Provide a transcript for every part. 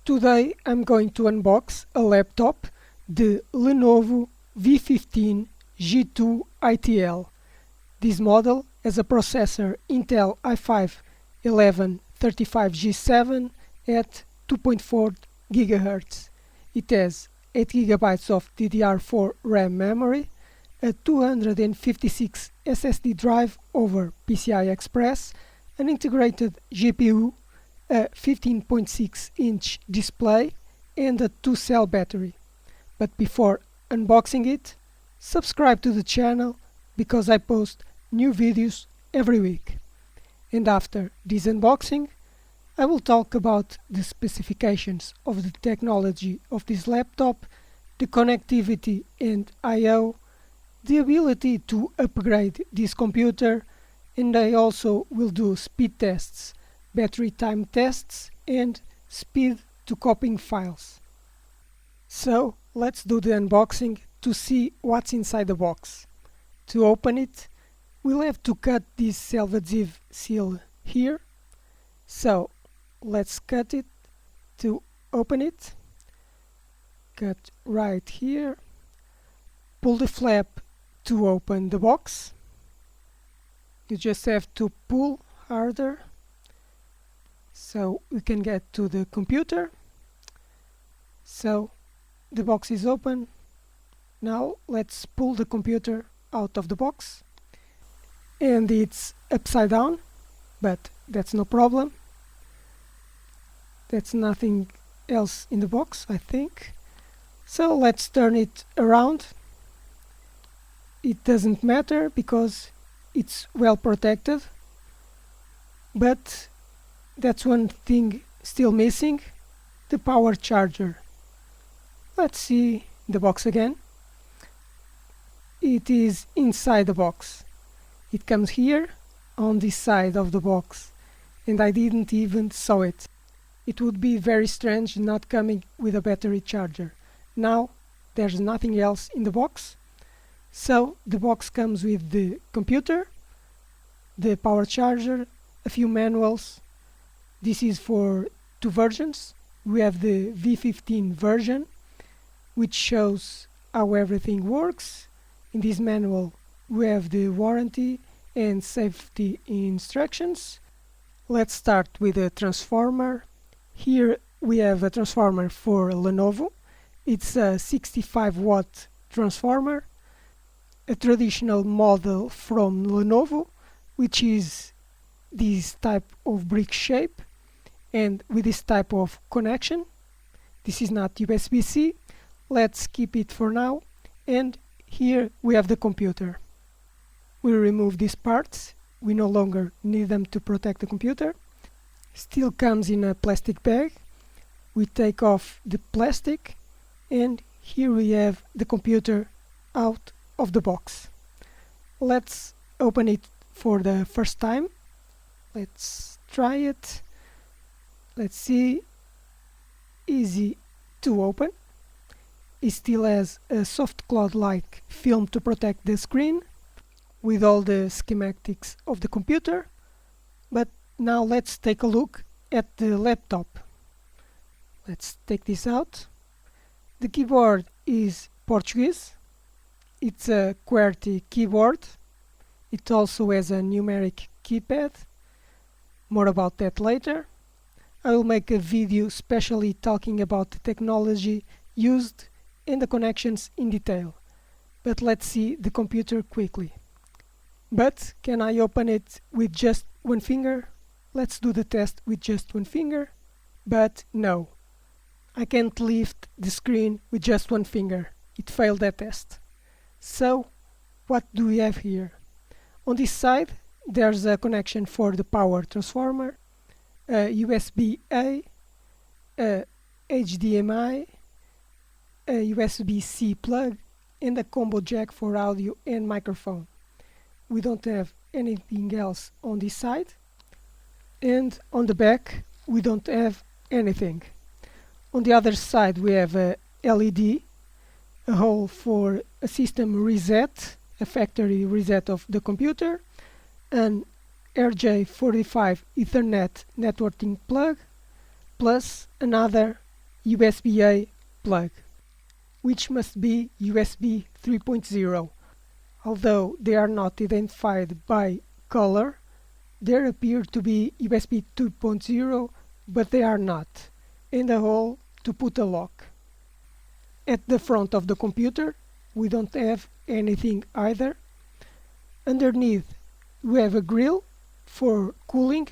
Today I'm going to unbox a laptop, the Lenovo V15 G2 ITL. This model has a processor Intel i5-1135G7 at 2.4 GHz. It has 8 GB of DDR4 RAM memory, a 256 SSD drive over PCI Express, an integrated GPU, a 15.6-inch display and a 2-cell battery. But before unboxing it, subscribe to the channel because I post new videos every week. And after this unboxing, I will talk about the specifications of the technology of this laptop, the connectivity and I/O, the ability to upgrade this computer, and I also will do speed tests, battery time tests and speed to copying files. So let's do the unboxing to see what's inside the box. To open it, we'll have to cut this self-adhesive seal here. So let's cut it to open it. Cut right here. Pull the flap to open the box. You just have to pull harder so we can get to the computer. So the box is open. Now let's pull the computer out of the box. And it's upside down, but that's no problem. That's nothing else in the box, I think. So let's turn it around. It doesn't matter because it's well protected, but that's one thing still missing, the power charger. Let's see the box again. It is inside the box. It comes here on this side of the box, and I didn't even saw it. It would be very strange not coming with a battery charger. Now there's nothing else in the box. So the box comes with the computer, the power charger, a few manuals. This is for two versions. We have the V15 version, which shows how everything works. In this manual we have the warranty and safety instructions. Let's start with the transformer. Here we have a transformer for Lenovo. It's a 65-watt transformer, a traditional model from Lenovo, which is this type of brick shape and with this type of connection. This is not USB-C. Let's keep it for now. And here we have the computer. We remove these parts. We no longer need them to protect the computer. Still comes in a plastic bag. We take off the plastic and here we have the computer out of the box. Let's open it for the first time. Let's try it. Let's see. Easy to open. It still has a soft cloth-like film to protect the screen with all the schematics of the computer. But now let's take a look at the laptop. Let's take this out. The keyboard is Portuguese. It's a QWERTY keyboard. It also has a numeric keypad. More about that later. I will make a video specially talking about the technology used and the connections in detail. But let's see the computer quickly. But can I open it with just one finger? Let's do the test with just one finger. But no, I can't lift the screen with just one finger. It failed that test. So what do we have here? On this side there's a connection for the power transformer, a USB-A, a HDMI, a USB-C plug and a combo jack for audio and microphone. We don't have anything else on this side, and on the back we don't have anything. On the other side we have a LED, a hole for a system reset, a factory reset of the computer, an RJ45 Ethernet networking plug, plus another USB-A plug, which must be USB 3.0. Although they are not identified by color, there appear to be USB 2.0, but they are not, and a hole to put a lock. At the front of the computer, we don't have anything either. Underneath, we have a grill for cooling,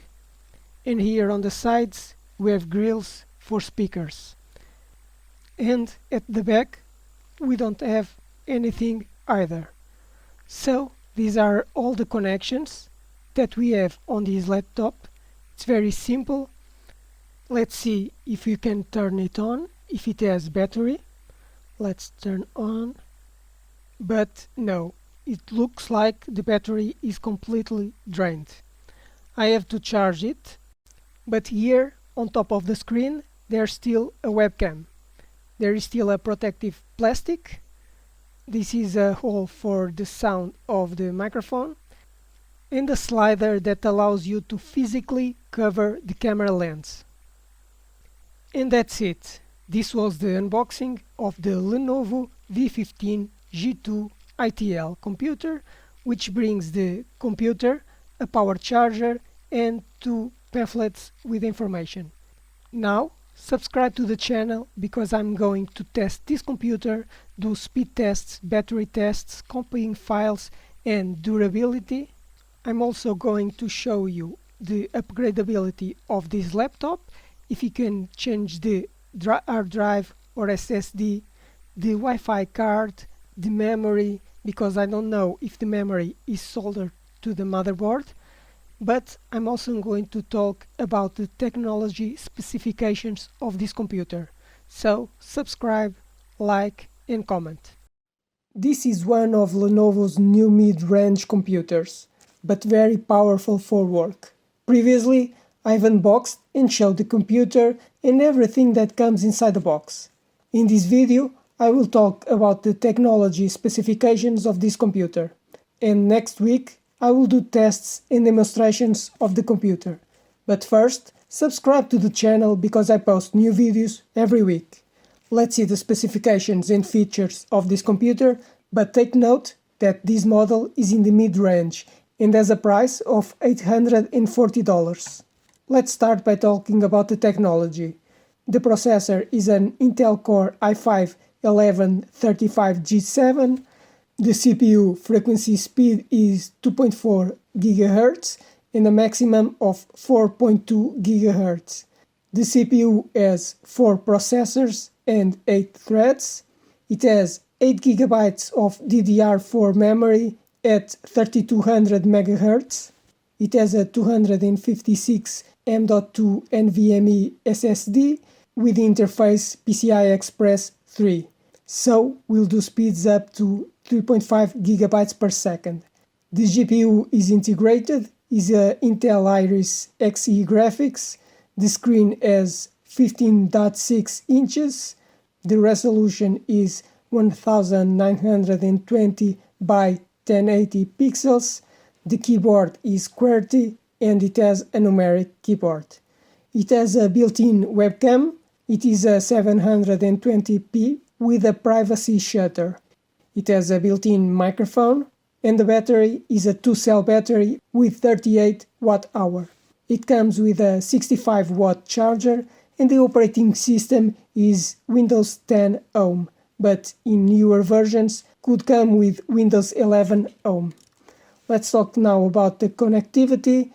and here on the sides we have grills for speakers. And at the back, we don't have anything either. So these are all the connections that we have on this laptop. It's very simple. Let's see if you can turn it on, if it has battery. Let's turn on. But no, it looks like the battery is completely drained. I have to charge it, but here on top of the screen there's still a webcam. There is still a protective plastic. This is a hole for the sound of the microphone, and a slider that allows you to physically cover the camera lens. And that's it. This was the unboxing of the Lenovo V15 G2 ITL computer, which brings the computer, a power charger, and 2 pamphlets with information. Now, subscribe to the channel because I'm going to test this computer, do speed tests, battery tests, copying files, and durability. I'm also going to show you the upgradability of this laptop, if you can change the hard drive or SSD, the Wi-Fi card, the memory, because I don't know if the memory is soldered to the motherboard. But I'm also going to talk about the technology specifications of this computer. So subscribe, like and comment. This is one of Lenovo's new mid-range computers, but very powerful for work. Previously, I've unboxed and showed the computer and everything that comes inside the box. In this video, I will talk about the technology specifications of this computer. And next week, I will do tests and demonstrations of the computer. But first, subscribe to the channel because I post new videos every week. Let's see the specifications and features of this computer, but take note that this model is in the mid-range and has a price of $840. Let's start by talking about the technology. The processor is an Intel Core i5-1135G7. The CPU frequency speed is 2.4 GHz and a maximum of 4.2 GHz. The CPU has 4 processors and 8 threads. It has 8 GB of DDR4 memory at 3200 MHz. It has a 256 M.2 NVMe SSD with interface PCI Express 3. So we'll do speeds up to 3.5 GB per second. The GPU is integrated, is a Intel Iris Xe graphics. The screen has 15.6 inches. The resolution is 1920 by 1080 pixels. The keyboard is QWERTY and it has a numeric keyboard. It has a built-in webcam. It is a 720p with a privacy shutter. It has a built-in microphone, and the battery is a 2-cell battery with 38 Wh. It comes with a 65 watt charger, and the operating system is Windows 10 Home, but in newer versions could come with Windows 11 Home. Let's talk now about the connectivity.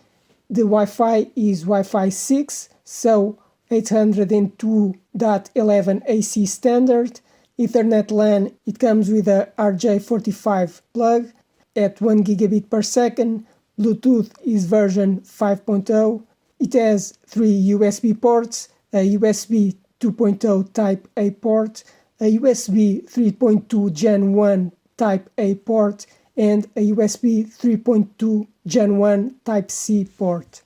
The Wi-Fi is Wi-Fi 6, so 802.11 AC standard. Ethernet LAN, it comes with a RJ45 plug at 1 gigabit per second. Bluetooth is version 5.0. It has 3 USB ports, a USB 2.0 Type A port, a USB 3.2 Gen 1 Type A port, and a USB 3.2 Gen 1 Type C port.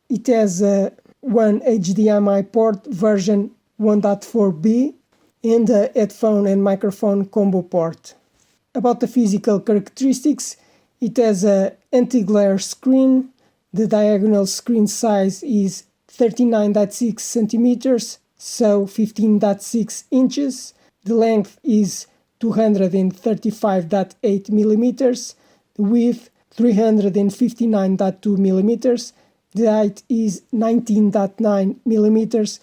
It has one HDMI port version 1.4b and a headphone and microphone combo port. About the physical characteristics, it has an anti-glare screen. The diagonal screen size is 39.6 centimeters, so 15.6 inches. The length is 235.8 millimeters, the width 359.2 millimeters, the height is 19.9 millimeters,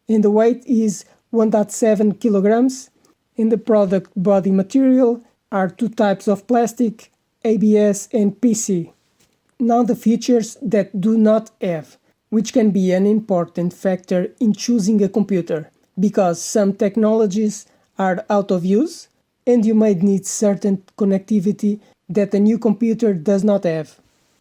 and the weight is 1.7 kilograms. And the product body material are two types of plastic, ABS and PC. Now the features that do not have, which can be an important factor in choosing a computer, because some technologies are out of use and you might need certain connectivity that a new computer does not have.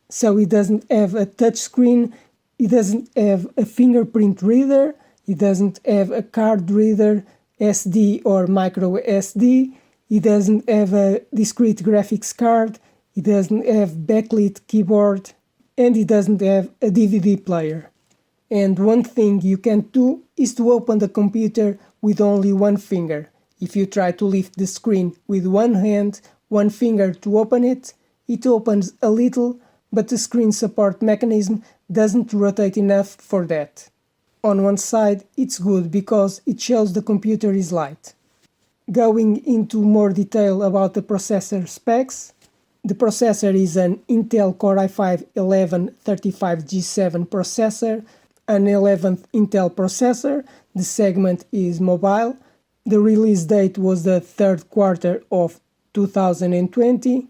So it doesn't have a touch screen, it doesn't have a fingerprint reader, it doesn't have a card reader, SD or micro SD, it doesn't have a discrete graphics card, it doesn't have backlit keyboard, and it doesn't have a DVD player. And one thing you can't do is to open the computer with only one finger. If you try to lift the screen with one hand, one finger to open it, it opens a little, but the screen support mechanism doesn't rotate enough for that. On one side, it's good because it shows the computer is light. Going into more detail about the processor specs, the processor is an Intel Core i5-1135G7 processor, an 11th Intel processor. The segment is mobile. The release date was the third quarter of 2020.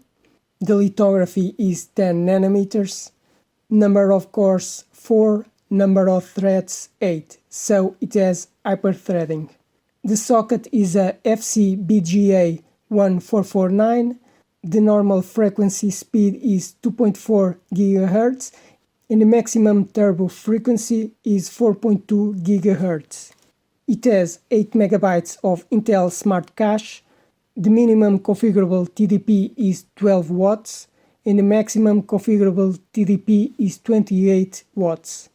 The lithography is 10 nanometers. Number of cores 4, number of threads 8, so it has hyperthreading. The socket is a FCBGA 1449. The normal frequency speed is 2.4 GHz and the maximum turbo frequency is 4.2 GHz. It has 8 MB of Intel Smart Cache. The minimum configurable TDP is 12 watts and the maximum configurable TDP is 28 watts.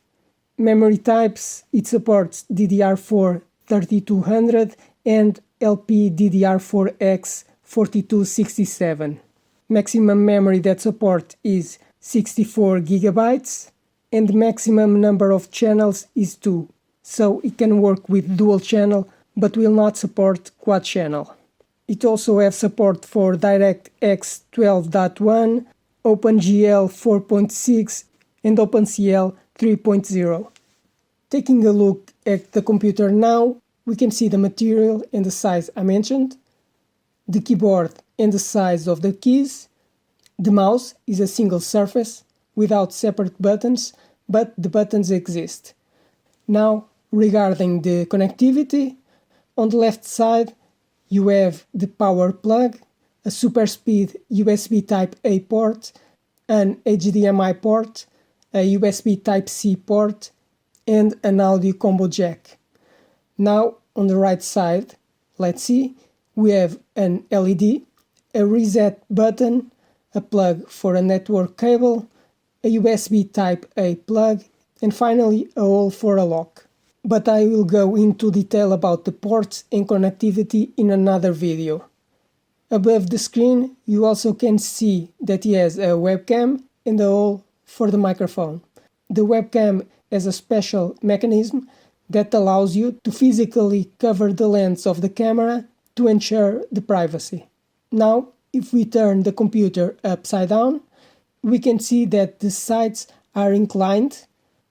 Memory types, it supports DDR4 3200 and LPDDR4X 4267. Maximum memory that support is 64 GB and the maximum number of channels is 2, so it can work with dual channel but will not support quad channel. It also has support for DirectX 12.1, OpenGL 4.6 and OpenCL 3.0. Taking a look at the computer now, we can see the material and the size I mentioned, the keyboard and the size of the keys. The mouse is a single surface without separate buttons, but the buttons exist. Now, regarding the connectivity, on the left side you have the power plug, a super speed USB Type-A port, an HDMI port, a USB Type-C port, and an audio combo jack. Now, on the right side, let's see, we have an LED, a reset button, a plug for a network cable, a USB Type-A plug, and finally a hole for a lock. But I will go into detail about the ports and connectivity in another video. Above the screen you also can see that it has a webcam and a hole for the microphone. The webcam has a special mechanism that allows you to physically cover the lens of the camera to ensure the privacy. Now, if we turn the computer upside down, we can see that the sides are inclined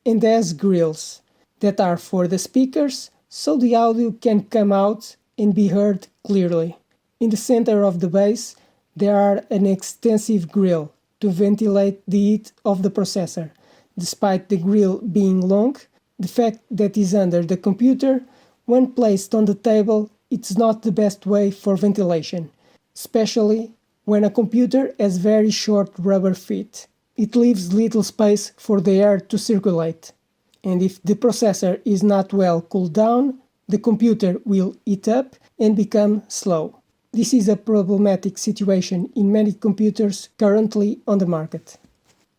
and has grills that are for the speakers, so the audio can come out and be heard clearly. In the center of the base, there are an extensive grill to ventilate the heat of the processor. Despite the grill being long, the fact that it is under the computer, when placed on the table, it's not the best way for ventilation, especially when a computer has very short rubber feet. It leaves little space for the air to circulate. And if the processor is not well cooled down, the computer will heat up and become slow. This is a problematic situation in many computers currently on the market.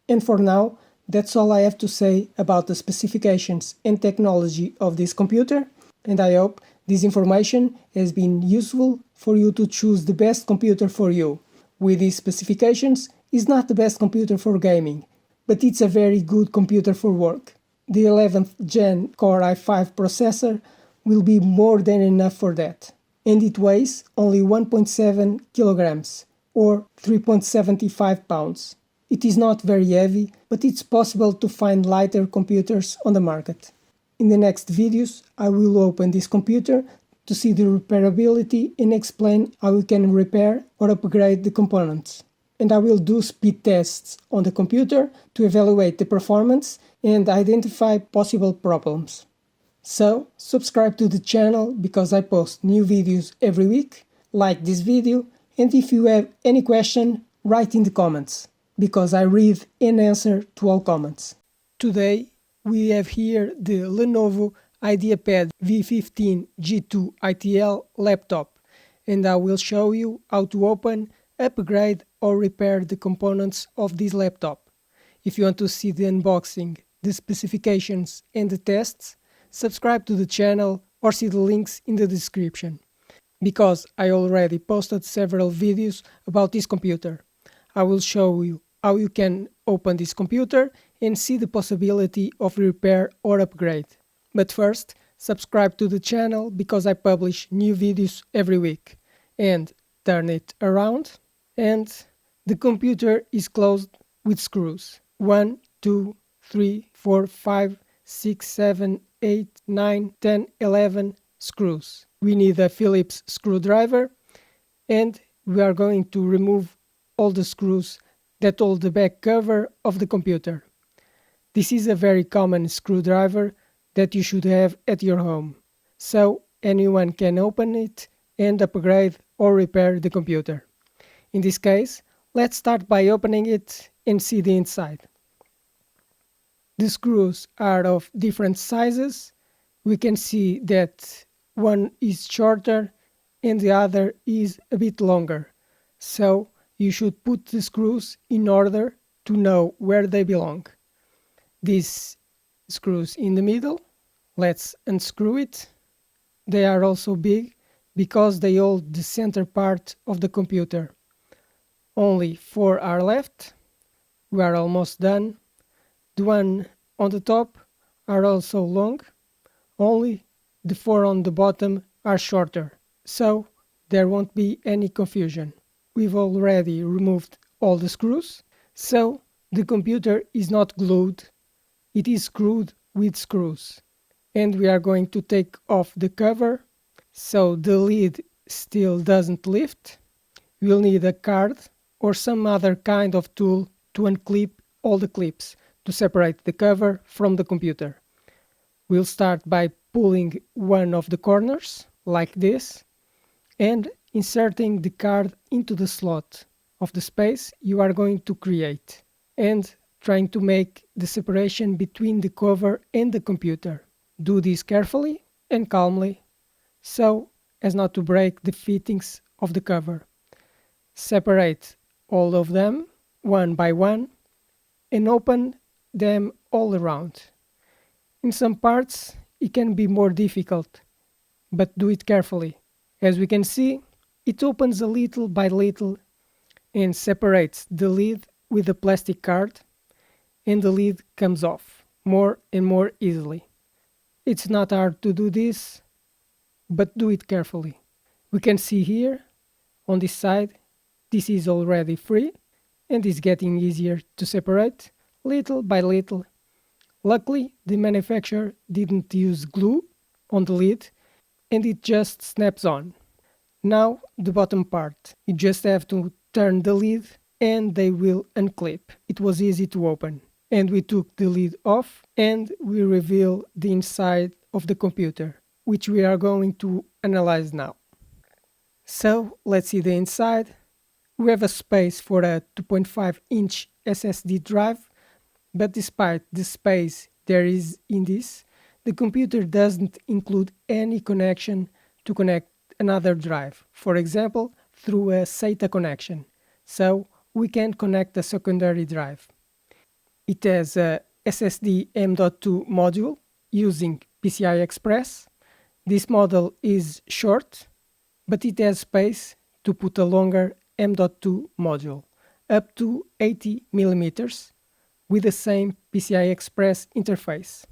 And for now, that's all I have to say about the specifications and technology of this computer, and I hope this information has been useful for you to choose the best computer for you. With these specifications, it's not the best computer for gaming, but it's a very good computer for work. The 11th Gen Core i5 processor will be more than enough for that. And it weighs only 1.7 kilograms or 3.75 pounds. It is not very heavy, but it's possible to find lighter computers on the market. In the next videos, I will open this computer to see the repairability and explain how we can repair or upgrade the components. And I will do speed tests on the computer to evaluate the performance and identify possible problems. So, subscribe to the channel because I post new videos every week, like this video, and if you have any question, write in the comments, because I read and answer to all comments. Today, we have here the Lenovo IdeaPad V15 G2 ITL laptop, and I will show you how to open, upgrade or repair the components of this laptop. If you want to see the unboxing, the specifications and the tests, subscribe to the channel or see the links in the description. Because I already posted several videos about this computer, I will show you how you can open this computer and see the possibility of repair or upgrade. But first, subscribe to the channel because I publish new videos every week. And turn it around, and the computer is closed with screws. 1, 2, 3, 4, 5, 6, 7, 8, 9, 10, 11 screws. We need a Phillips screwdriver, and we are going to remove all the screws that hold the back cover of the computer. This is a very common screwdriver that you should have at your home, so anyone can open it and upgrade or repair the computer. In this case, let's start by opening it and see the inside. The screws are of different sizes. We can see that one is shorter and the other is a bit longer. So you should put the screws in order to know where they belong. These screws in the middle, let's unscrew it. They are also big because they hold the center part of the computer. Only 4 are left. We are almost done. The one on the top are also long. Only the 4 on the bottom are shorter, so there won't be any confusion. We've already removed all the screws, so the computer is not glued, it is screwed with screws. And we are going to take off the cover, so the lid still doesn't lift. We'll need a card or some other kind of tool to unclip all the clips to separate the cover from the computer. We'll start by pulling one of the corners, like this, and inserting the card into the slot of the space you are going to create, and trying to make the separation between the cover and the computer. Do this carefully and calmly, so as not to break the fittings of the cover. Separate all of them, one by one, and open them all around. In some parts it can be more difficult, but do it carefully. As we can see, it opens a little by little and separates the lid with the plastic card, and the lid comes off more and more easily. It's not hard to do this, but do it carefully. We can see here, on this side, this is already free and is getting easier to separate, little by little. Luckily, the manufacturer didn't use glue on the lid and it just snaps on. Now the bottom part. You just have to turn the lid and they will unclip. It was easy to open. And we took the lid off and we reveal the inside of the computer, which we are going to analyze now. So let's see the inside. We have a space for a 2.5-inch SSD drive, but despite the space there is in this, the computer doesn't include any connection to connect another drive, for example through a SATA connection, so we can connect a secondary drive. It has a SSD M.2 module using PCI Express. This model is short, but it has space to put a longer M.2 module, up to 80 mm, with the same PCI Express interface.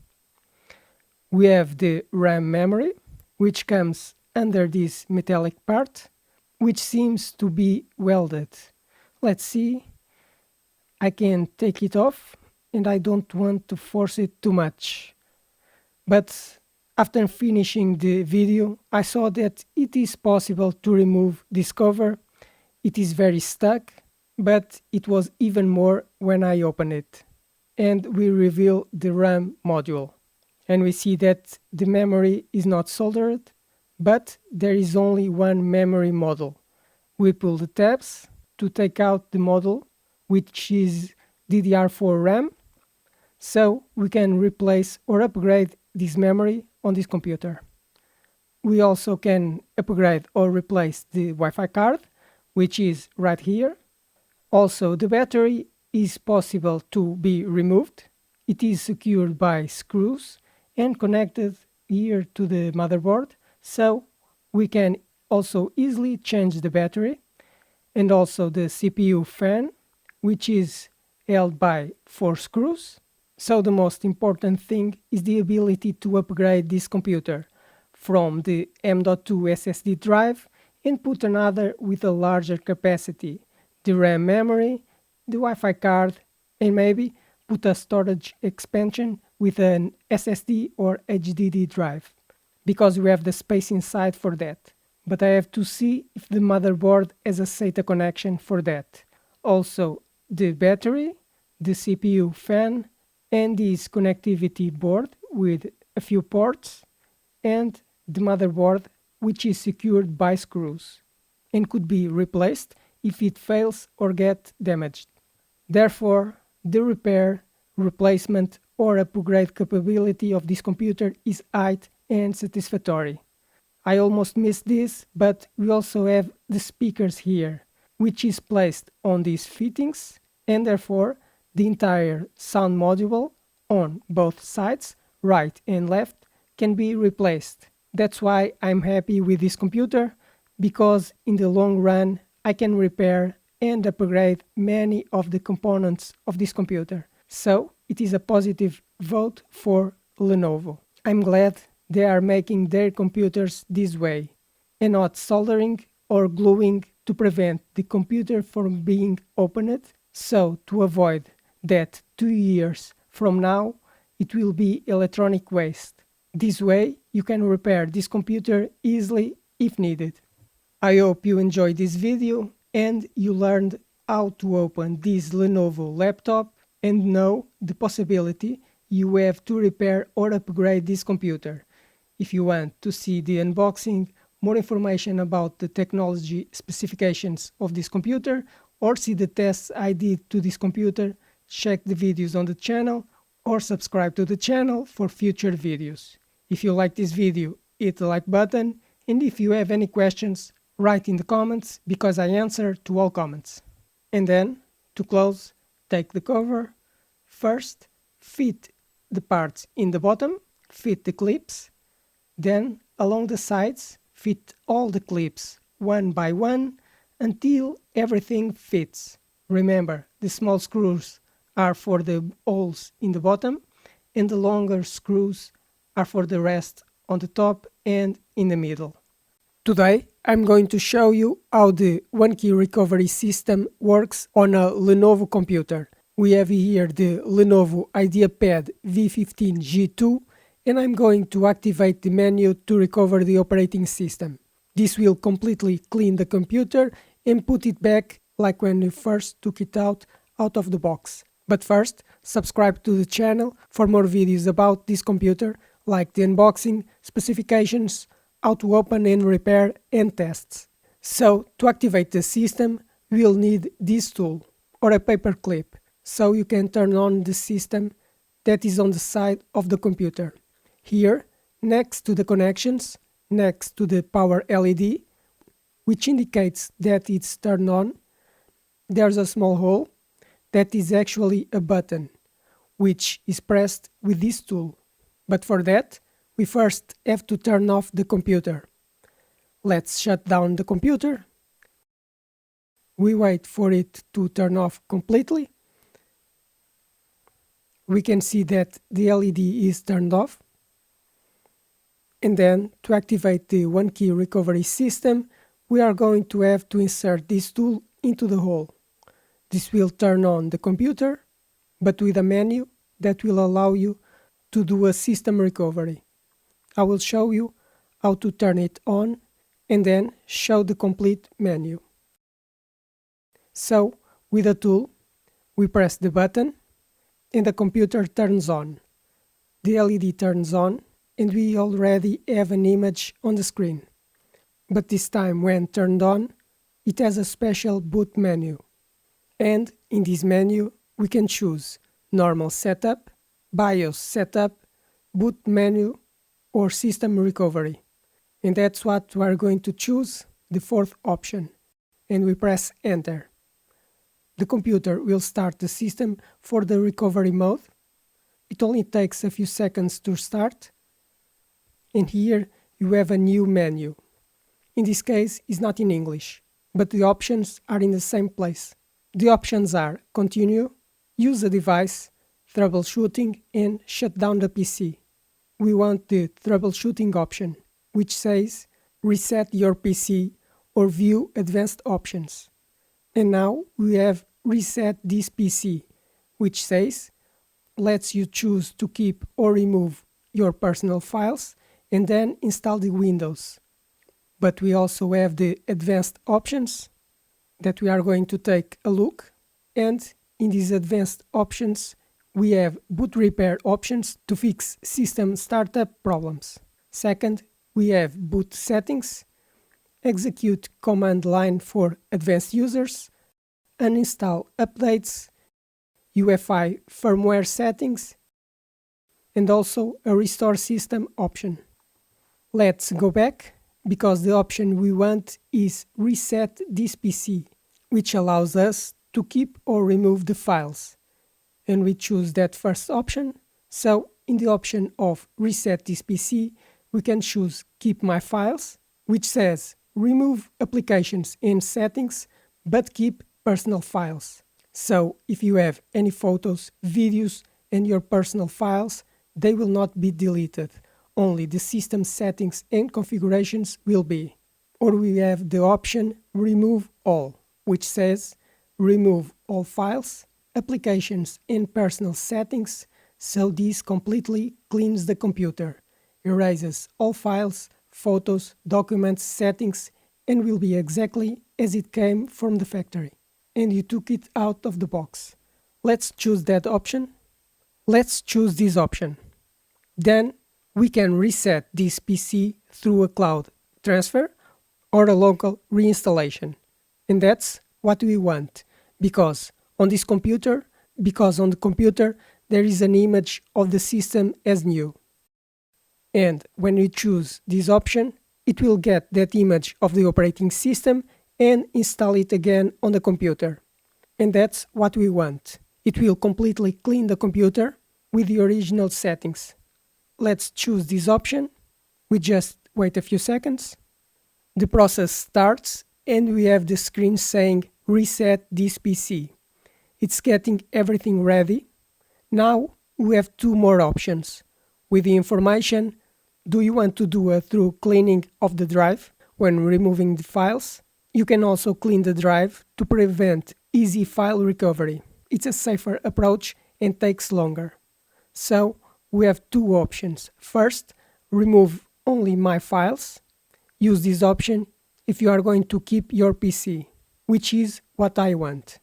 We have the RAM memory, which comes under this metallic part, which seems to be welded. Let's see. I can take it off, and I don't want to force it too much. But after finishing the video, I saw that it is possible to remove this cover. It is very stuck, but it was even more when I open it. And we reveal the RAM module. And we see that the memory is not soldered, but there is only one memory module. We pull the tabs to take out the module, which is DDR4 RAM, so we can replace or upgrade this memory on this computer. We also can upgrade or replace the Wi-Fi card, which is right here. Also, the battery is possible to be removed. It is secured by screws and connected here to the motherboard, so we can also easily change the battery. And also the CPU fan, which is held by 4 screws. So the most important thing is the ability to upgrade this computer from the M.2 SSD drive and put another with a larger capacity, the RAM memory, the Wi-Fi card, and maybe put a storage expansion with an SSD or HDD drive, because we have the space inside for that. But I have to see if the motherboard has a SATA connection for that. Also, the battery, the CPU fan, and this connectivity board with a few ports, and the motherboard, which is secured by screws and could be replaced if it fails or gets damaged. Therefore, the repair, replacement, or upgrade capability of this computer is high and satisfactory. I almost missed this, but we also have the speakers here, which is placed on these fittings, and therefore the entire sound module on both sides, right and left, can be replaced. That's why I'm happy with this computer, because in the long run I can repair and upgrade many of the components of this computer. So it is a positive vote for Lenovo. I'm glad they are making their computers this way, and not soldering or gluing to prevent the computer from being opened, so to avoid that 2 years from now it will be electronic waste. This way you can repair this computer easily if needed. I hope you enjoyed this video and you learned how to open this Lenovo laptop and know the possibility you have to repair or upgrade this computer. If you want to see the unboxing, more information about the technology specifications of this computer, or see the tests I did to this computer, check the videos on the channel or subscribe to the channel for future videos. If you like this video, hit the like button, and if you have any questions, write in the comments, because I answer to all comments. And then, to close, take the cover. First, fit the parts in the bottom, fit the clips. Then, along the sides, fit all the clips one by one until everything fits. Remember, the small screws are for the holes in the bottom, and the longer screws are for the rest on the top and in the middle. Today, I'm going to show you how the OneKey Recovery system works on a Lenovo computer. We have here the Lenovo IdeaPad V15 G2, and I'm going to activate the menu to recover the operating system. This will completely clean the computer and put it back like when you first took it out of the box. But first, subscribe to the channel for more videos about this computer, like the unboxing, specifications, how to open and repair, and tests. So, to activate the system, we'll need this tool, or a paper clip, so you can turn on the system that is on the side of the computer. Here, next to the connections, next to the power LED, which indicates that it's turned on, there's a small hole that is actually a button, which is pressed with this tool. But for that, we first have to turn off the computer. Let's shut down the computer. We wait for it to turn off completely. We can see that the LED is turned off. And then, to activate the OneKey Recovery system, we are going to have to insert this tool into the hole. This will turn on the computer, but with a menu that will allow you to do a system recovery. I will show you how to turn it on and then show the complete menu. So, with the tool, we press the button and the computer turns on. The LED turns on and we already have an image on the screen. But this time, when turned on, it has a special boot menu. And in this menu, we can choose normal setup, BIOS setup, boot menu, or system recovery. And that's what we are going to choose, the fourth option. And we press enter. The computer will start the system for the recovery mode. It only takes a few seconds to start. And here you have a new menu. In this case, it's not in English, but the options are in the same place. The options are continue, use the device, troubleshooting, and shut down the PC. We want the troubleshooting option, which says reset your PC or view advanced options. And now we have reset this PC, which says lets you choose to keep or remove your personal files and then install the Windows. But we also have the advanced options that we are going to take a look. And in these advanced options, we have boot repair options to fix system startup problems. Second, we have boot settings, execute command line for advanced users, uninstall updates, UEFI firmware settings, and also a restore system option. Let's go back, because the option we want is reset this PC, which allows us to keep or remove the files. And we choose that first option. So in the option of reset this PC, we can choose keep my files, which says remove applications and settings, but keep personal files. So if you have any photos, videos, and your personal files, they will not be deleted. Only the system settings and configurations will be. Or we have the option remove all, which says remove all files, applications, and personal settings, so this completely cleans the computer, erases all files, photos, documents, settings, and will be exactly as it came from the factory. And you took it out of the box. Let's choose that option. Let's choose this option. Then we can reset this PC through a cloud transfer or a local reinstallation. And that's what we want, because on the computer there is an image of the system as new. And when we choose this option, it will get that image of the operating system and install it again on the computer. And that's what we want. It will completely clean the computer with the original settings. Let's choose this option. We just wait a few seconds. The process starts and we have the screen saying reset this PC. It's getting everything ready. Now we have two more options. With the information, do you want to do a thorough cleaning of the drive when removing the files? You can also clean the drive to prevent easy file recovery. It's a safer approach and takes longer. So we have two options. First, remove only my files. Use this option if you are going to keep your PC, which is what I want.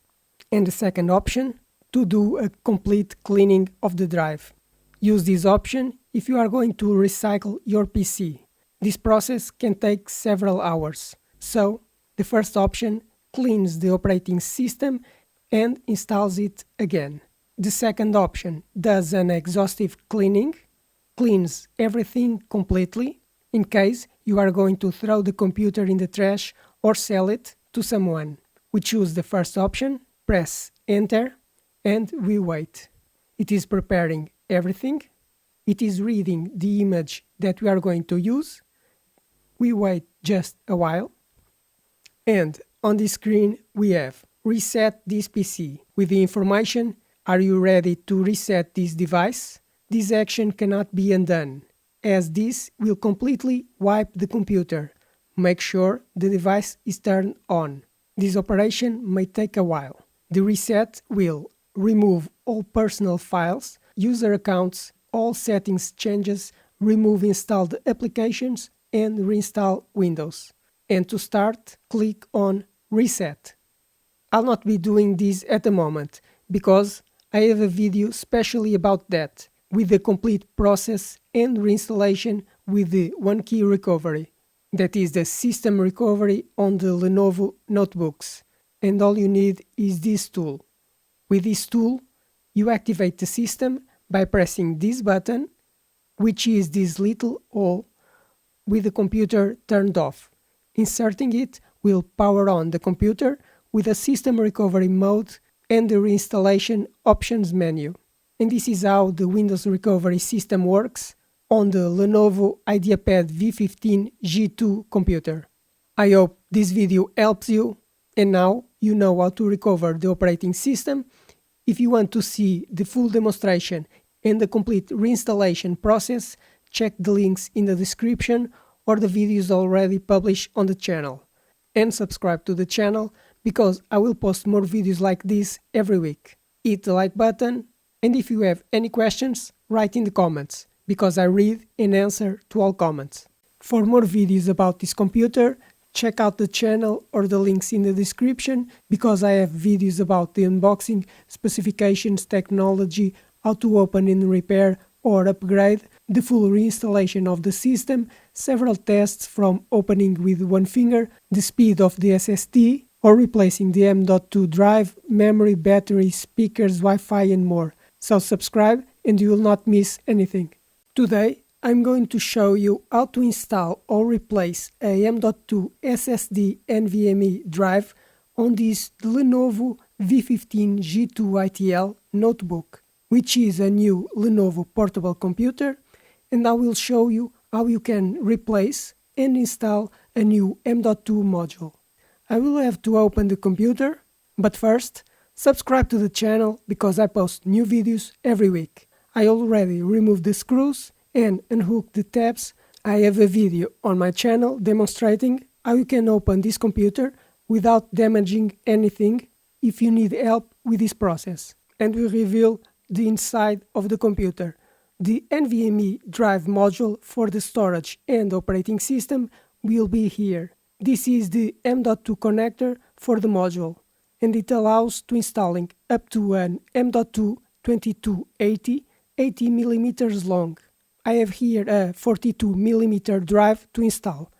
And the second option, to do a complete cleaning of the drive. Use this option if you are going to recycle your PC. This process can take several hours. So, the first option cleans the operating system and installs it again. The second option does an exhaustive cleaning, cleans everything completely, in case you are going to throw the computer in the trash or sell it to someone. We choose the first option, press enter, and we wait. It is preparing everything. It is reading the image that we are going to use. We wait just a while. And on the screen we have reset this PC with the information, are you ready to reset this device? This action cannot be undone. as this will completely wipe the computer. Make sure the device is turned on. This operation may take a while. The reset will remove all personal files, user accounts, all settings changes, remove installed applications, and reinstall Windows. And to start, click on Reset. I'll not be doing this at the moment, because I have a video specially about that, with the complete process and reinstallation with the OneKey Recovery. That is the system recovery on the Lenovo notebooks. And all you need is this tool. With this tool, you activate the system by pressing this button, which is this little hole with the computer turned off. Inserting it will power on the computer with a system recovery mode and the reinstallation options menu. And this is how the Windows recovery system works on the Lenovo IdeaPad V15 G2 computer. I hope this video helps you, and now you know how to recover the operating system. If you want to see the full demonstration and the complete reinstallation process, check the links in the description or the videos already published on the channel. And subscribe to the channel, because I will post more videos like this every week. Hit the like button, and if you have any questions, write in the comments, because I read and answer to all comments. For more videos about this computer, check out the channel or the links in the description, because I have videos about the unboxing, specifications, technology, how to open and repair or upgrade, the full reinstallation of the system, several tests from opening with one finger, the speed of the SSD, or replacing the M.2 drive, memory, battery, speakers, Wi-Fi and more. So subscribe and you will not miss anything. Today I'm going to show you how to install or replace a M.2 SSD NVMe drive on this Lenovo V15 G2 ITL notebook, which is a new Lenovo portable computer, and I will show you how you can replace and install a new M.2 module. I will have to open the computer, but first, subscribe to the channel, because I post new videos every week. I already removed the screws and unhooked the tabs. I have a video on my channel demonstrating how you can open this computer without damaging anything if you need help with this process. And we reveal the inside of the computer. The NVMe drive module for the storage and operating system will be here. This is the M.2 connector for the module, and it allows to installing up to an M.2 2280 80mm long. I have here a 42mm drive to install.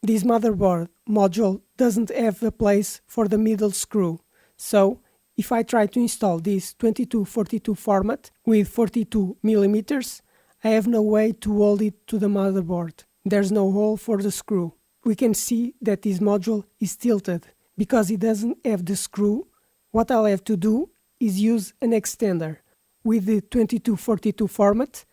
This motherboard module doesn't have a place for the middle screw, so if I try to install this 2242 format with 42mm, I have no way to hold it to the motherboard. There's no hole for the screw. We can see that this module is tilted. Because it doesn't have the screw, what I'll have to do is use an extender. With the 2242 format,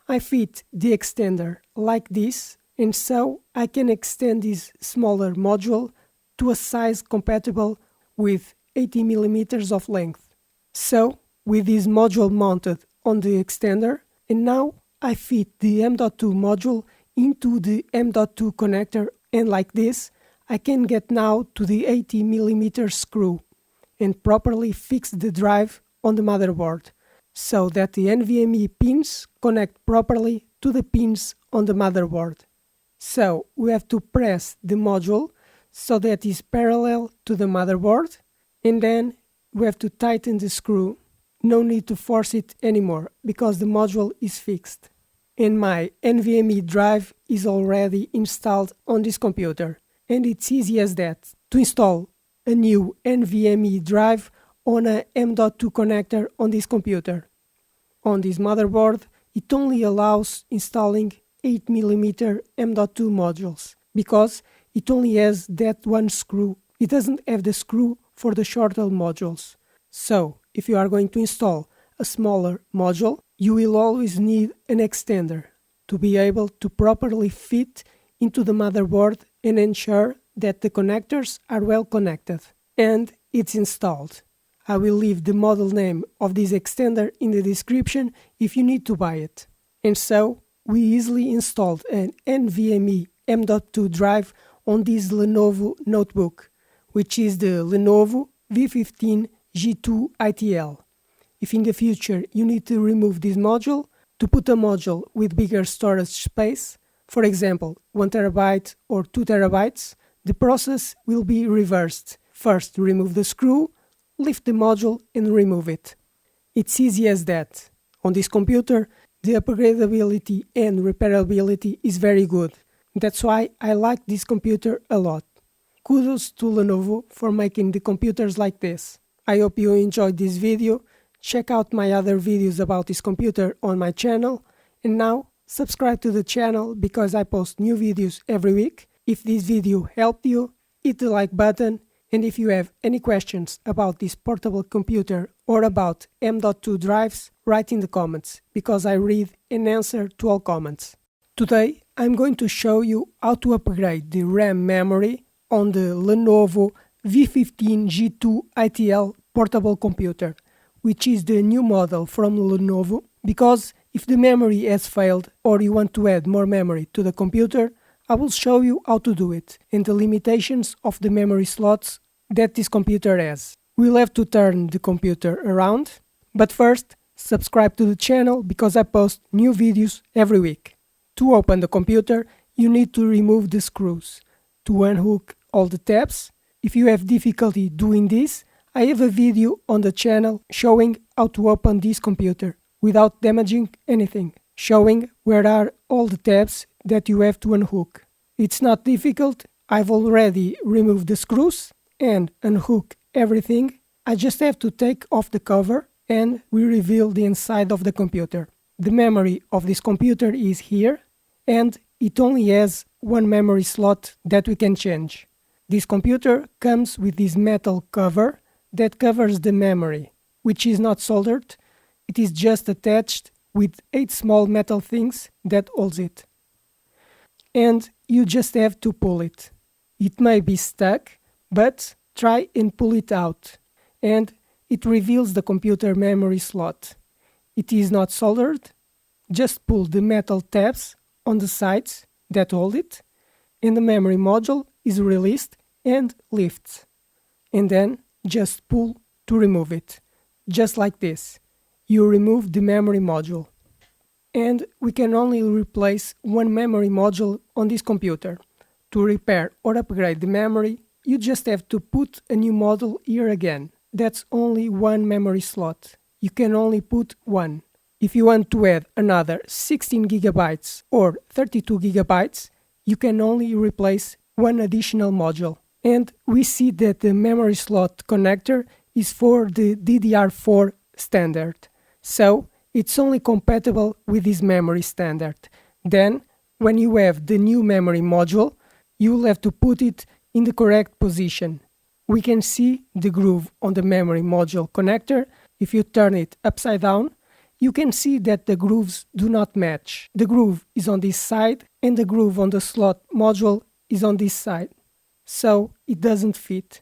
I fit the extender like this, and so I can extend this smaller module to a size compatible with 80mm of length. So, with this module mounted on the extender, and now I fit the M.2 module into the M.2 connector, and like this, I can get now to the 80mm screw and properly fix the drive on the motherboard, so that the NVMe pins connect properly to the pins on the motherboard. So we have to press the module so that it's parallel to the motherboard, and then we have to tighten the screw. No need to force it anymore, because the module is fixed. And my NVMe drive is already installed on this computer. And it's easy as that, to install a new NVMe drive on a M.2 connector on this computer. On this motherboard, it only allows installing 8mm M.2 modules, because it only has that one screw. It doesn't have the screw for the shorter modules. So, if you are going to install a smaller module, you will always need an extender to be able to properly fit into the motherboard and ensure that the connectors are well connected. And it's installed. I will leave the model name of this extender in the description if you need to buy it. And so, we easily installed an NVMe M.2 drive on this Lenovo notebook, which is the Lenovo V15 G2 ITL. If in the future you need to remove this module to put a module with bigger storage space, for example 1 terabyte or 2 terabytes, the process will be reversed. First remove the screw, lift the module and remove it. It's easy as that. On this computer, the upgradability and repairability is very good. That's why I like this computer a lot. Kudos to Lenovo for making the computers like this. I hope you enjoyed this video. Check out my other videos about this computer on my channel. And now, subscribe to the channel because I post new videos every week. If this video helped you, hit the like button. And if you have any questions about this portable computer or about M.2 drives, write in the comments, because I read and answer to all comments. Today I'm going to show you how to upgrade the RAM memory on the Lenovo V15 G2 ITL portable computer, which is the new model from Lenovo, because if the memory has failed or you want to add more memory to the computer, I will show you how to do it and the limitations of the memory slots that this computer has. We'll have to turn the computer around, but first subscribe to the channel because I post new videos every week. To open the computer, you need to remove the screws. To unhook all the tabs, if you have difficulty doing this, I have a video on the channel showing how to open this computer without damaging anything, showing where are all the tabs that you have to unhook. It's not difficult. I've already removed the screws and unhook everything. I just have to take off the cover and we reveal the inside of the computer. The memory of this computer is here and it only has one memory slot that we can change. This computer comes with this metal cover that covers the memory, which is not soldered. It is just attached with 8 small metal things that holds it. And you just have to pull it. It may be stuck, but try and pull it out. And it reveals the computer memory slot. It is not soldered. Just pull the metal tabs on the sides that hold it, and the memory module is released and lifts. And then just pull to remove it. Just like this. You remove the memory module. And we can only replace one memory module on this computer. To repair or upgrade the memory, you just have to put a new module here again. That's only one memory slot. You can only put one. If you want to add another 16 gigabytes or 32 gigabytes, you can only replace one additional module. And we see that the memory slot connector is for the DDR4 standard. So it's only compatible with this memory standard. Then, when you have the new memory module, you will have to put it in the correct position. We can see the groove on the memory module connector. If you turn it upside down, you can see that the grooves do not match. The groove is on this side and the groove on the slot module is on this side. So it doesn't fit.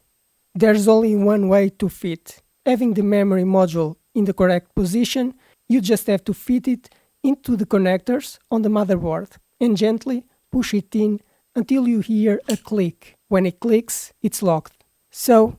There's only one way to fit. Having the memory module in the correct position, you just have to fit it into the connectors on the motherboard and gently push it in until you hear a click. When it clicks, it's locked. So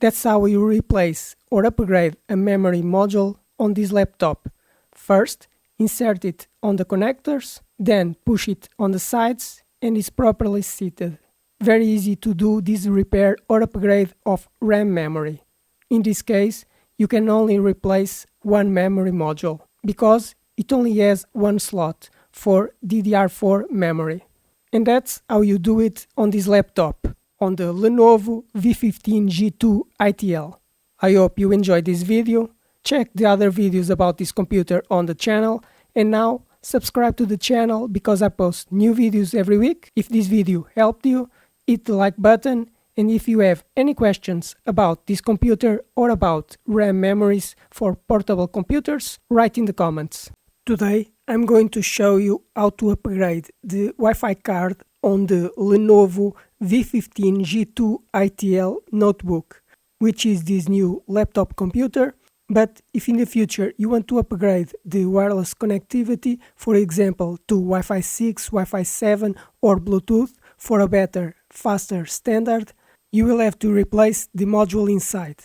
that's how you replace or upgrade a memory module on this laptop. First, insert it on the connectors, then push it on the sides and it's properly seated. Very easy to do this repair or upgrade of RAM memory. In this case, you can only replace one memory module because it only has one slot for DDR4 memory. And that's how you do it on this laptop, on the Lenovo V15 G2 ITL. I hope you enjoyed this video. Check the other videos about this computer on the channel, and now subscribe to the channel because I post new videos every week. If this video helped you, hit the like button, and if you have any questions about this computer or about RAM memories for portable computers, write in the comments. Today I'm going to show you how to upgrade the Wi-Fi card on the Lenovo V15 G2 ITL notebook, which is this new laptop computer But if in the future you want to upgrade the wireless connectivity, for example to Wi-Fi 6, Wi-Fi 7 or Bluetooth for a better, faster standard, you will have to replace the module inside.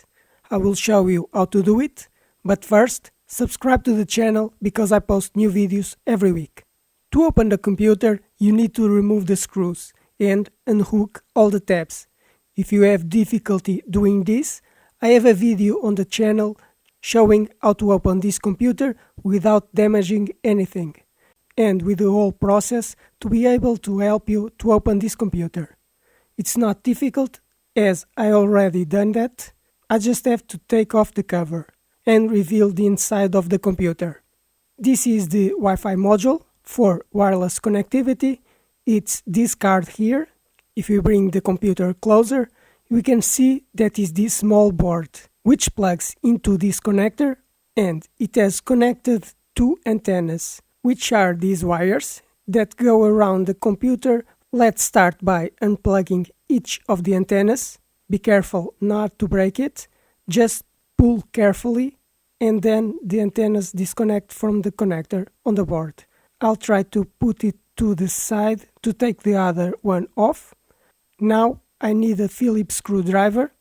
I will show you how to do it, but first, subscribe to the channel because I post new videos every week. To open the computer, you need to remove the screws and unhook all the tabs. If you have difficulty doing this, I have a video on the channel showing how to open this computer without damaging anything, and with the whole process to be able to help you to open this computer. It's not difficult, as I already done that. I just have to take off the cover and reveal the inside of the computer. This is the Wi-Fi module for wireless connectivity. It's this card here. If we bring the computer closer, we can see that is this small board, which plugs into this connector, and it has connected two antennas, which are these wires that go around the computer. Let's start by unplugging each of the antennas. Be careful not to break it, just pull carefully and then the antennas disconnect from the connector on the board. I'll try to put it to the side to take the other one off. Now I need a Phillips screwdriver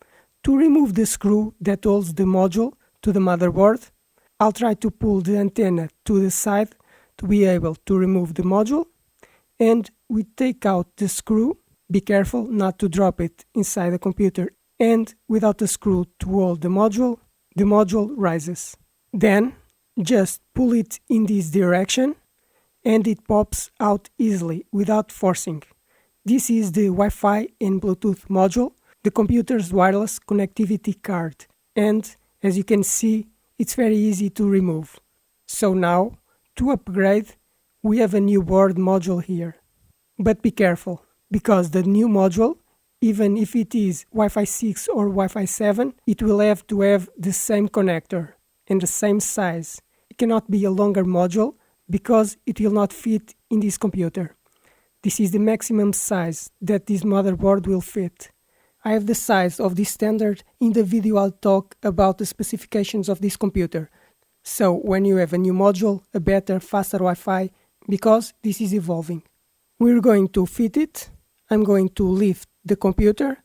to remove the screw that holds the module to the motherboard. I'll try to pull the antenna to the side to be able to remove the module, and we take out the screw. Be careful not to drop it inside the computer, and without the screw to hold the module rises. Then just pull it in this direction and it pops out easily without forcing. This is the Wi-Fi and Bluetooth module, the computer's wireless connectivity card, and as you can see, it's very easy to remove. So now, to upgrade, we have a new board module here. But be careful, because the new module, even if it is Wi-Fi 6 or Wi-Fi 7, it will have to have the same connector and the same size. It cannot be a longer module because it will not fit in this computer. This is the maximum size that this motherboard will fit. I have the size of this standard in the video. I'll talk about the specifications of this computer. So when you have a new module, a better, faster Wi-Fi, because this is evolving. We're going to fit it. I'm going to lift the computer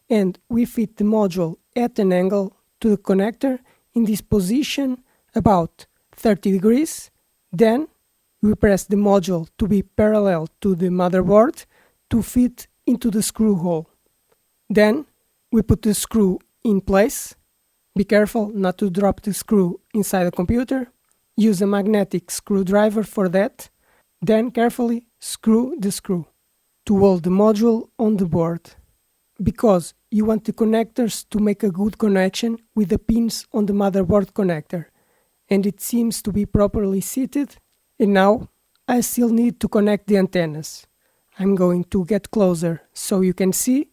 and we fit the module at an angle to the connector in this position about 30 degrees. Then we press the module to be parallel to the motherboard to fit into the screw hole. Then we put the screw in place. Be careful not to drop the screw inside the computer. Use a magnetic screwdriver for that. Then carefully screw the screw to hold the module on the board, because you want the connectors to make a good connection with the pins on the motherboard connector, and it seems to be properly seated. And now I still need to connect the antennas. I'm going to get closer so you can see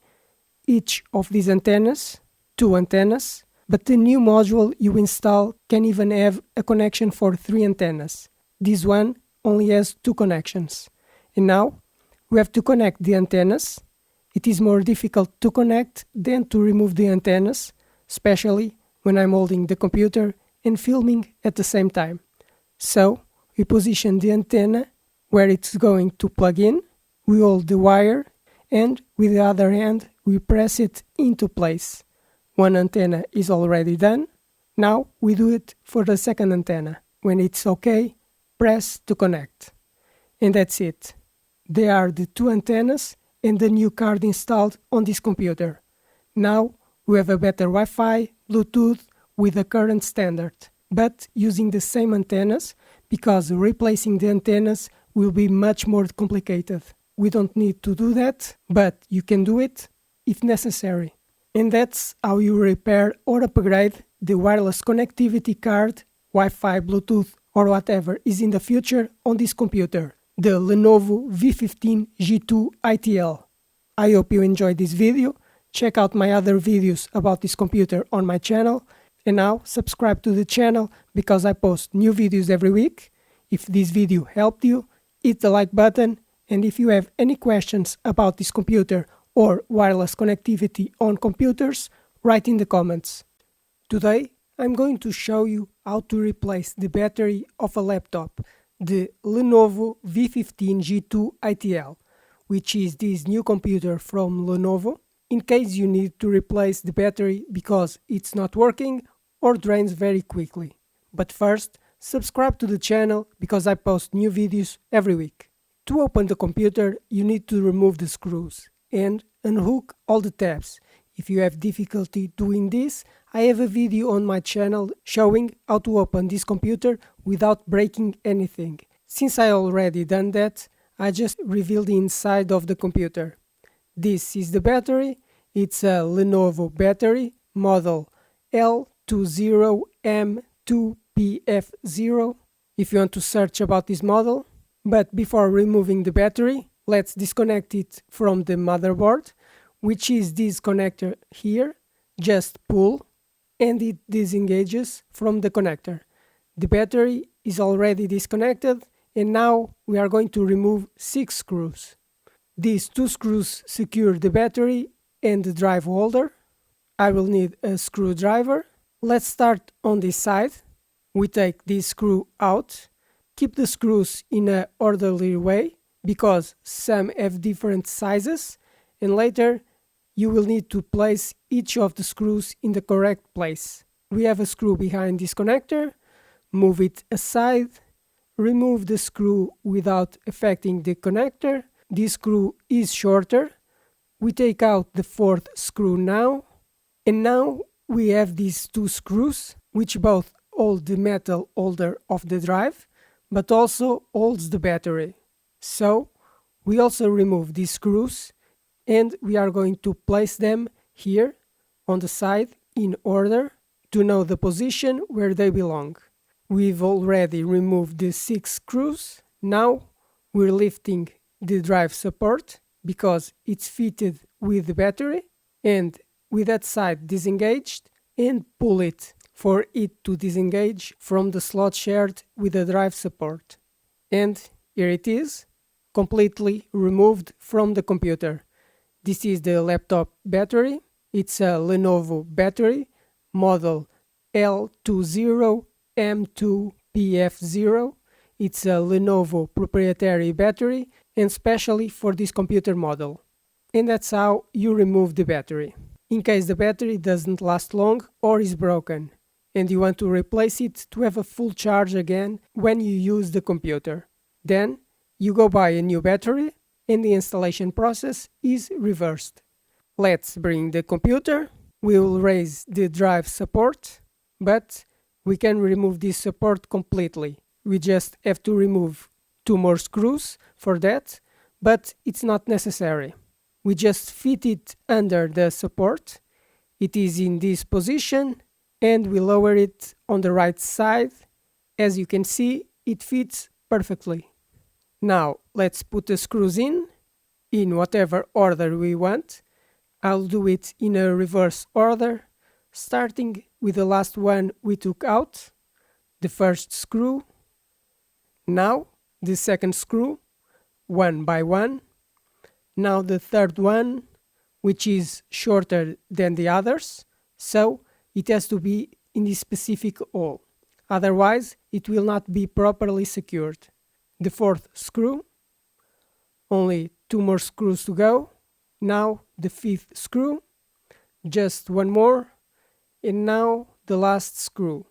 each of these antennas, two antennas, but the new module you install can even have a connection for 3 antennas. This one only has 2 connections. And now we have to connect the antennas. It is more difficult to connect than to remove the antennas, especially when I'm holding the computer and filming at the same time. So we position the antenna where it's going to plug in, we hold the wire, and with the other hand we press it into place. One antenna is already done. Now we do it for the second antenna. When it's okay, press to connect. And that's it. They are the 2 antennas and the new card installed on this computer. Now we have a better Wi-Fi, Bluetooth with the current standard, but using the same antennas, because replacing the antennas will be much more complicated. We don't need to do that, but you can do it if necessary. And that's how you repair or upgrade the wireless connectivity card, Wi-Fi, Bluetooth or whatever is in the future on this computer, the Lenovo V15 G2 ITL. I hope you enjoyed this video. Check out my other videos about this computer on my channel. And now subscribe to the channel because I post new videos every week. If this video helped you, hit the like button. And if you have any questions about this computer or wireless connectivity on computers, write in the comments. Today I'm going to show you how to replace the battery of a laptop, the Lenovo V15 G2 ITL, which is this new computer from Lenovo, in case you need to replace the battery because it's not working or drains very quickly. But first, subscribe to the channel because I post new videos every week. To open the computer, you need to remove the screws and unhook all the tabs. If you have difficulty doing this, I have a video on my channel showing how to open this computer without breaking anything. Since I already done that, I just reveal the inside of the computer. This is the battery. It's a Lenovo battery, model L20M2PF0, if you want to search about this model. But before removing the battery, let's disconnect it from the motherboard, which is this connector here. Just pull and it disengages from the connector. The battery is already disconnected and now we are going to remove 6 screws. These 2 screws secure the battery and the drive holder. I will need a screwdriver. Let's start on this side. We take this screw out. Keep the screws in an orderly way because some have different sizes and later you will need to place each of the screws in the correct place. We have a screw behind this connector. Move it aside. Remove the screw without affecting the connector. This screw is shorter. We take out the 4th screw now. And now we have these 2 screws which both hold the metal holder of the drive but also holds the battery. So we also remove these screws and we are going to place them here on the side in order to know the position where they belong. We've already removed the 6 screws. Now we're lifting the drive support because it's fitted with the battery, and with that side disengaged, and pull it for it to disengage from the slot shared with the drive support. And here it is, completely removed from the computer. This is the laptop battery. It's a Lenovo battery, model L20M2PF0. It's a Lenovo proprietary battery and specially for this computer model. And that's how you remove the battery. In case the battery doesn't last long or is broken and you want to replace it to have a full charge again when you use the computer. Then you go buy a new battery and the installation process is reversed. Let's bring the computer. We will raise the drive support, but we can remove this support completely. We just have to remove 2 more screws for that, but it's not necessary. We just fit it under the support. It is in this position and we lower it on the right side. As you can see, it fits perfectly. Now let's put the screws in whatever order we want. I'll do it in a reverse order, starting with the last one we took out, the first screw. Now the second screw, one by one. Now the third one, which is shorter than the others, so it has to be in this specific hole. Otherwise, it will not be properly secured. The 4th screw, only 2 more screws to go. Now the 5th screw, just 1 more, and now the last screw.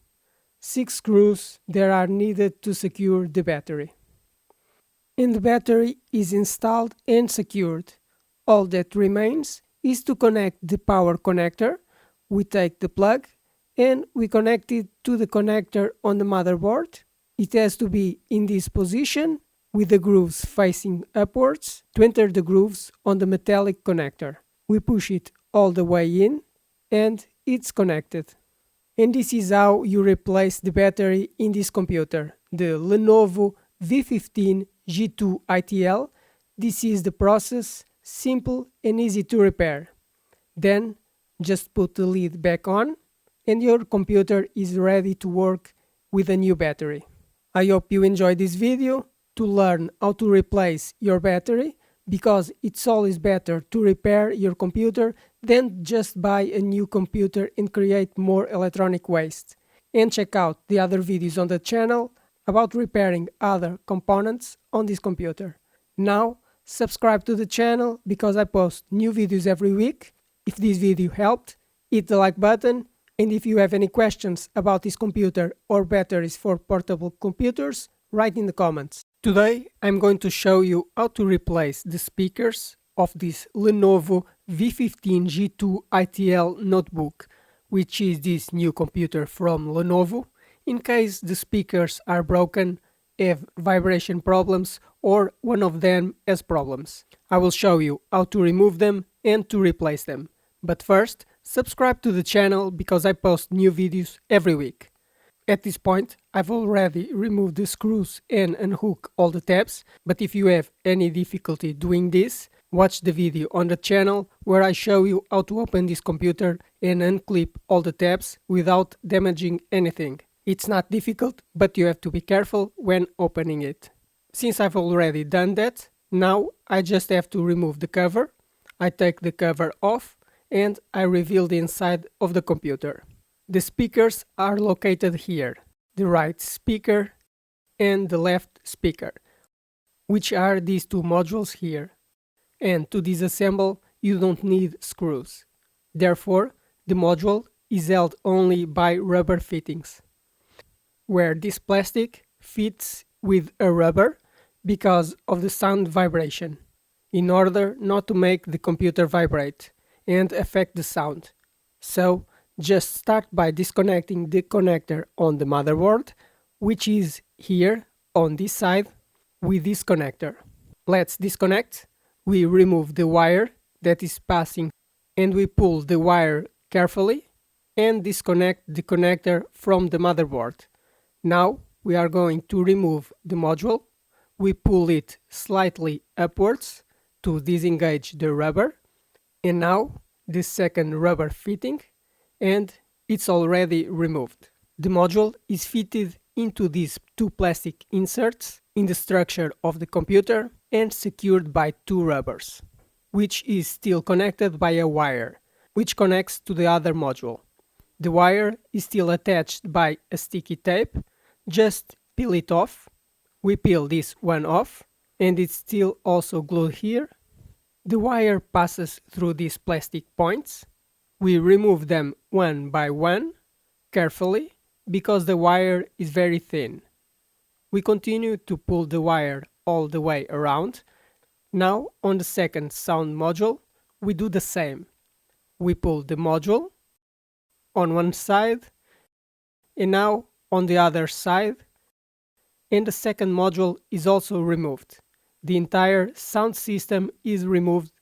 6 screws there are needed to secure the battery. And the battery is installed and secured. All that remains is to connect the power connector. We take the plug and we connect it to the connector on the motherboard. It has to be in this position with the grooves facing upwards to enter the grooves on the metallic connector. We push it all the way in and it's connected. And this is how you replace the battery in this computer, the Lenovo V15 G2 ITL. This is the process, simple and easy to repair. Then just put the lid back on and your computer is ready to work with a new battery. I hope you enjoyed this video. To learn how to replace your battery, because it's always better to repair your computer than just buy a new computer and create more electronic waste. And check out the other videos on the channel about repairing other components on this computer. Now, subscribe to the channel because I post new videos every week. If this video helped, hit the like button, and if you have any questions about this computer or batteries for portable computers, write in the comments. Today I'm going to show you how to replace the speakers of this Lenovo V15 G2 ITL notebook, which is this new computer from Lenovo, in case the speakers are broken, have vibration problems, or one of them has problems. I will show you how to remove them and to replace them. But first, subscribe to the channel because I post new videos every week. At this point, I've already removed the screws and unhook all the tabs, but if you have any difficulty doing this, watch the video on the channel where I show you how to open this computer and unclip all the tabs without damaging anything. It's not difficult, but you have to be careful when opening it. Since I've already done that, now I just have to remove the cover. I take the cover off and I reveal the inside of the computer. The speakers are located here, the right speaker and the left speaker, which are these two modules here. And to disassemble, you don't need screws. Therefore, the module is held only by rubber fittings, where this plastic fits with a rubber because of the sound vibration, in order not to make the computer vibrate and affect the sound. So, just start by disconnecting the connector on the motherboard, which is here on this side with this connector. Let's disconnect. We remove the wire that is passing and we pull the wire carefully and disconnect the connector from the motherboard. Now we are going to remove the module. We pull it slightly upwards to disengage the rubber, and now the second rubber fitting, and it's already removed. The module is fitted into these two plastic inserts in the structure of the computer and secured by two rubbers, which is still connected by a wire, which connects to the other module. The wire is still attached by a sticky tape. Just peel it off. We peel this one off, and it's still also glued here. The wire passes through these plastic points. We remove them one by one, carefully, because the wire is very thin. We continue to pull the wire all the way around. Now, on the second sound module, we do the same. We pull the module on one side, and now on the other side, and the second module is also removed. The entire sound system is removed,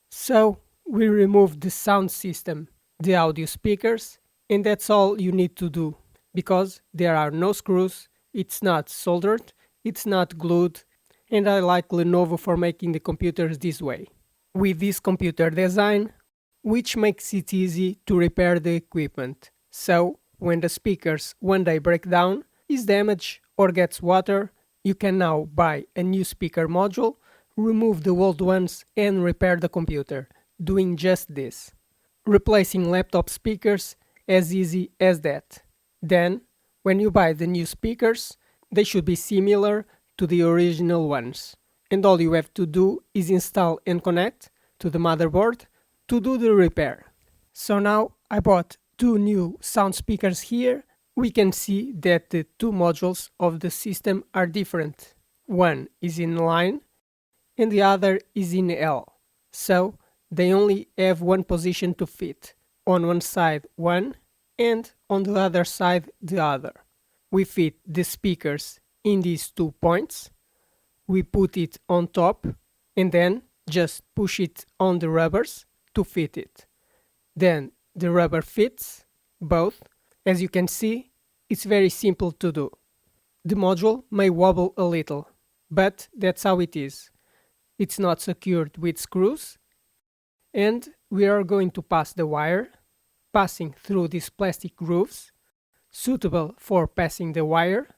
so we remove the sound system, the audio speakers, and that's all you need to do, because there are no screws, it's not soldered, it's not glued, and I like Lenovo for making the computers this way. With this computer design, which makes it easy to repair the equipment, so when the speakers one day break down, is damaged or gets water, you can now buy a new speaker module, remove the old ones and repair the computer, doing just this. Replacing laptop speakers as easy as that. Then, when you buy the new speakers, they should be similar to the original ones. And all you have to do is install and connect to the motherboard to do the repair. So now I bought two new sound speakers here. We can see that the two modules of the system are different. One is in line and the other is in L. So they only have one position to fit. On one side one and on the other side the other. We fit the speakers in these 2 points. We put it on top and then just push it on the rubbers to fit it. Then the rubber fits both. As you can see, it's very simple to do. The module may wobble a little, but that's how it is. It's not secured with screws, and we are going to pass the wire, passing through these plastic grooves, suitable for passing the wire.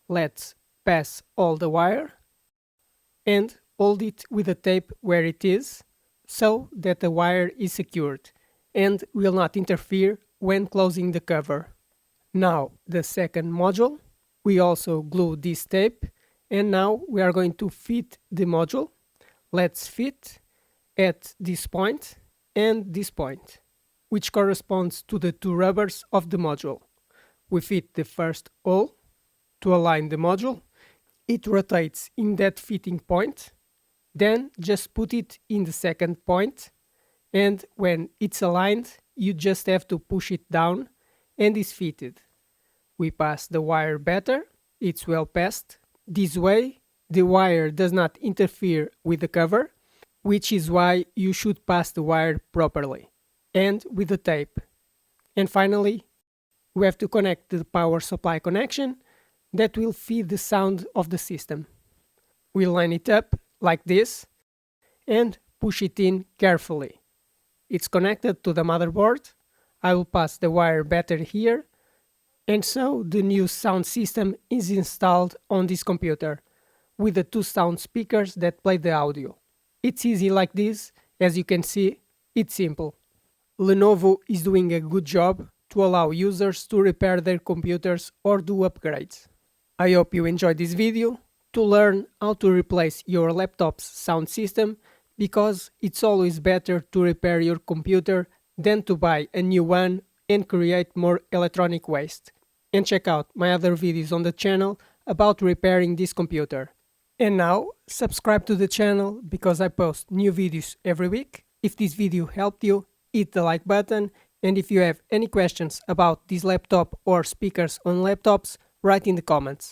Let's pass all the wire, and hold it with the tape where it is, so that the wire is secured and will not interfere when closing the cover. Now the second module, we also glue this tape, and now we are going to fit the module. Let's fit at this point and this point, which corresponds to the two rubbers of the module. We fit the first hole to align the module. It rotates in that fitting point. Then just put it in the second point, and when it's aligned, you just have to push it down and it's fitted. We pass the wire better, it's well passed. This way, the wire does not interfere with the cover, which is why you should pass the wire properly, and with the tape. And finally, we have to connect the power supply connection that will feed the sound of the system. We line it up like this and push it in carefully. It's connected to the motherboard. I will pass the wire better here, and so the new sound system is installed on this computer with the two sound speakers that play the audio. It's easy like this. As you can see, it's simple. Lenovo is doing a good job to allow users to repair their computers or do upgrades. I hope you enjoyed this video to learn how to replace your laptop's sound system, because it's always better to repair your computer than to buy a new one and create more electronic waste. And check out my other videos on the channel about repairing this computer. And now, subscribe to the channel because I post new videos every week. If this video helped you, hit the like button, and if you have any questions about this laptop or speakers on laptops, write in the comments.